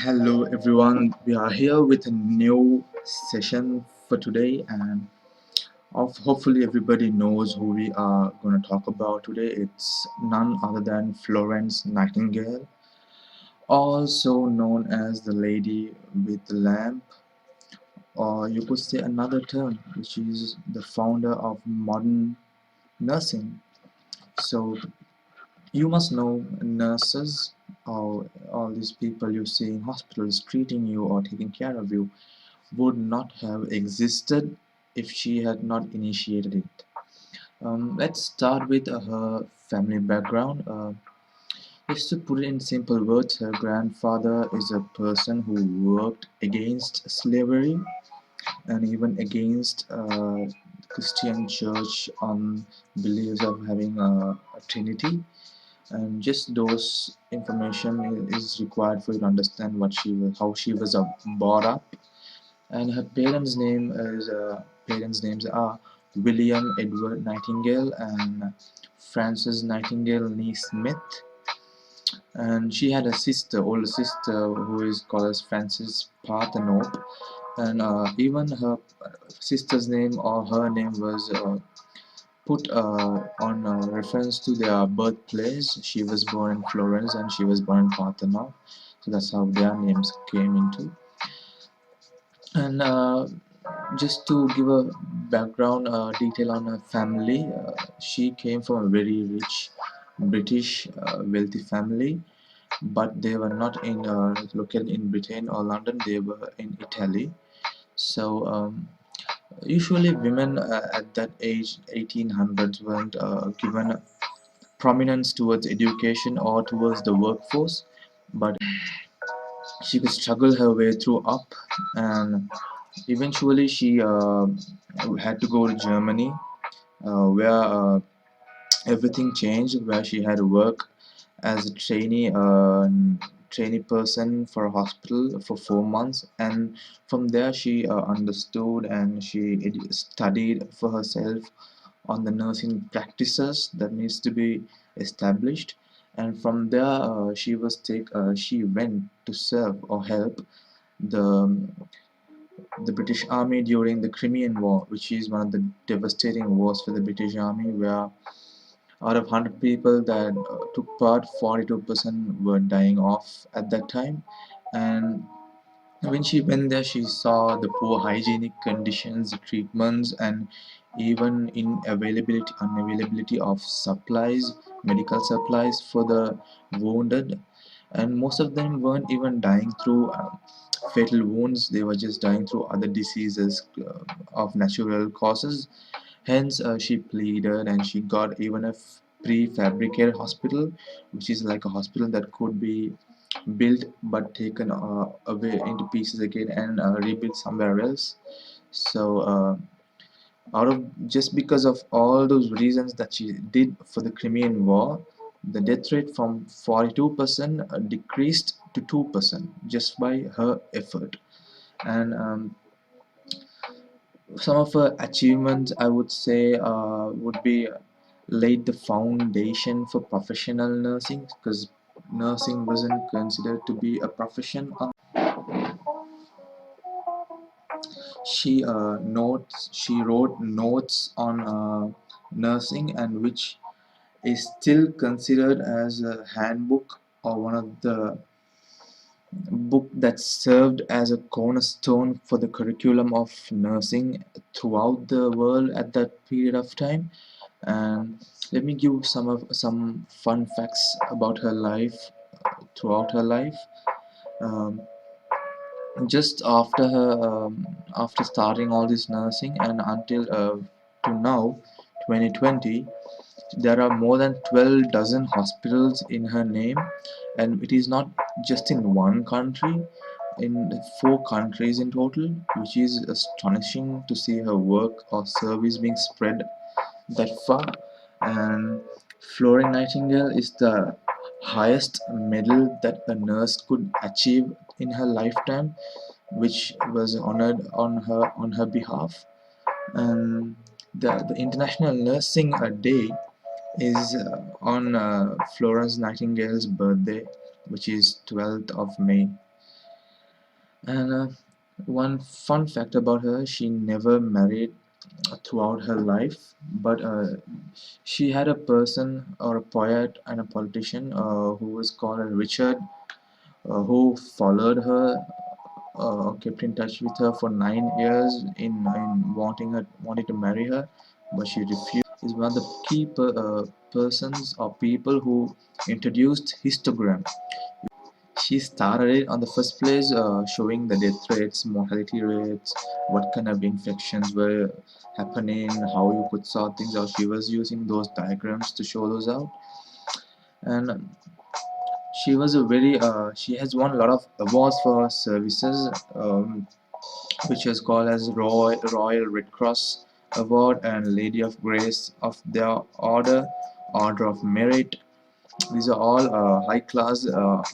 Hello everyone, we are here with a new session for today, and hopefully everybody knows who we are going to talk about today. It's none other than Florence Nightingale, also known as the Lady with the Lamp, or you could say another term, which is the founder of modern nursing. So you must know nurses, or all these people you see in hospitals treating you or taking care of you, would not have existed if she had not initiated it. Let's start with her family background. Just to put it in simple words, her grandfather is a person who worked against slavery and even against the Christian church on beliefs of having a Trinity. And just those information is required for you to understand how she was brought up. And her parents' names are William Edward Nightingale and Frances Nightingale Nee Smith. And she had a older sister, who is called as Frances Parthenope. And even her sister's name or her name was put on reference to their birthplace. She was born in Florence and she was born in Parthenope. So that's how their names came into. And just to give a background detail on her family, she came from a very rich British wealthy family, but they were not located in Britain or London. They were in Italy. So usually women at that age, 1800s, weren't given prominence towards education or towards the workforce, but she could struggle her way through up, and eventually she had to go to Germany, where everything changed, where she had to work as a trainee person for a hospital for 4 months, and from there she understood and she studied for herself on the nursing practices that needs to be established. And from there she went to serve or help the British Army during the Crimean War, which is one of the devastating wars for the British Army, where out of 100 people that took part, 42% were dying off at that time. And when she went there, she saw the poor hygienic conditions, the treatments, and even unavailability of supplies, medical supplies for the wounded. And most of them weren't even dying through fatal wounds; they were just dying through other diseases of natural causes. Hence, she pleaded and she got even a prefabricated hospital, which is like a hospital that could be built but taken away into pieces again and rebuilt somewhere else. So, out of just because of all those reasons that she did for the Crimean War, the death rate from 42% decreased to 2% just by her effort. And some of her achievements, I would say, would be laid the foundation for professional nursing, because nursing wasn't considered to be a profession. She wrote notes on nursing, and which is still considered as a handbook or one of the book that served as a cornerstone for the curriculum of nursing throughout the world at that period of time. And let me give some fun facts about her life throughout her life. Um, just after starting all this nursing and until to now, 2020, there are more than 12 dozen hospitals in her name, and it is not just in one country. in 4 countries in total, which is astonishing to see her work or service being spread that far. And Florence Nightingale is the highest medal that a nurse could achieve in her lifetime, which was honored on her behalf. And the International Nursing Day is on Florence Nightingale's birthday, which is 12th of May. And one fun fact about her, she never married throughout her life, but she had a person or a poet and a politician who was called Richard, who followed her, kept in touch with her for 9 years in wanting to marry her, but she refused. Is one of the key persons or people who introduced histogram. She started it on the first place, showing the death rates, mortality rates, what kind of infections were happening, how you could sort things out. She was using those diagrams to show those out. And she was a very she has won a lot of awards for her services, which is called as Royal Red Cross Award and Lady of Grace of their Order of Merit. These are all high-class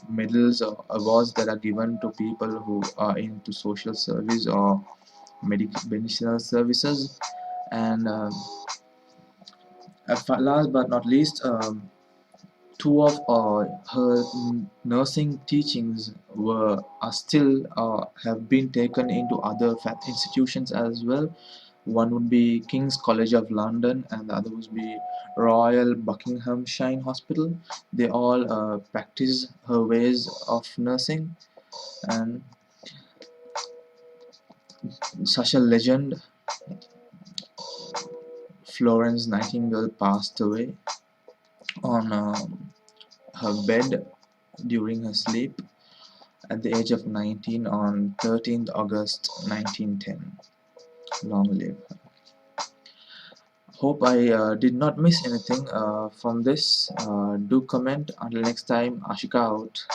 medals or awards that are given to people who are into social service or medicinal services. And last but not least, two of her nursing teachings are still have been taken into other institutions as well. One would be King's College of London, and the other would be Royal Buckinghamshire Hospital. They all practice her ways of nursing, and such a legend, Florence Nightingale, passed away on her bed during her sleep at the age of 19 on 13th August 1910. Long live. Hope I did not miss anything from this. Do comment. Until next time, AASHIQ out.